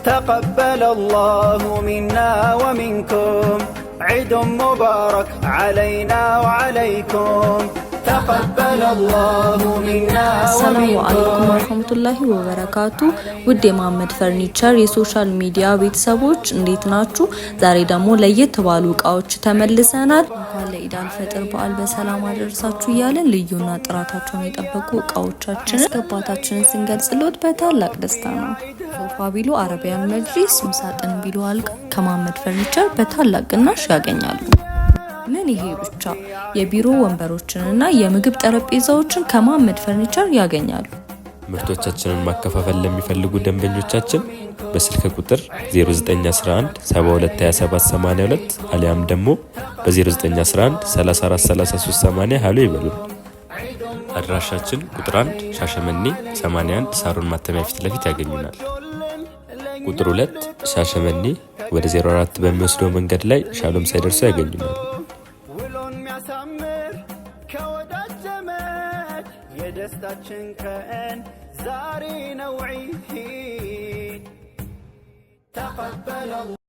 تقبل الله منا ومنكم عيد مبارك علينا وعليكم تقبل الله منا السلام عليكم ورحمة الله وبركاته ودي محمد فرنيچر የሶሻል ሚዲያ ቤተሰቦች እንዴት ናችሁ? ዛሬ ደግሞ ለየት ባሉ እቃዎች ተመልሰናል። እንኳን ለኢድ አልፈጥር በዓል በሰላም አደረሳችሁ እያለን ልዩና ጥራታቸውን የጠበቁ እቃዎቻችንን አስገባታችንን ስንገልጽልዎት በታላቅ ደስታ ነው። ሶፋ ቢሉ አረቢያን መጅሊስ፣ ምሳጥን ቢሉ አልጋ ከመሐመድ ፈርኒቸር በታላቅ ቅናሽ ያገኛሉ። ምን ይሄ ብቻ የቢሮ ወንበሮችንና የምግብ ጠረጴዛዎችን ከመሐመድ ፈርኒቸር ያገኛሉ። ምርቶቻችንን ማከፋፈል ለሚፈልጉ ደንበኞቻችን በስልክ ቁጥር 0911 722782 አሊያም ደግሞ በ0911 343380 ሃሎ ይበሉ። አድራሻችን ቁጥር 1 ሻሸመኔ 81 ሳሮን ማተሚያ ፊት ለፊት ያገኙናል። ቁጥር 2 ሻሸመኔ ወደ 04 በሚወስደው መንገድ ላይ ሻሎም ሳይደርሱ ያገኙናል። የደስታችን ቀን ዛሬ ነው ዒድ ተቀበለ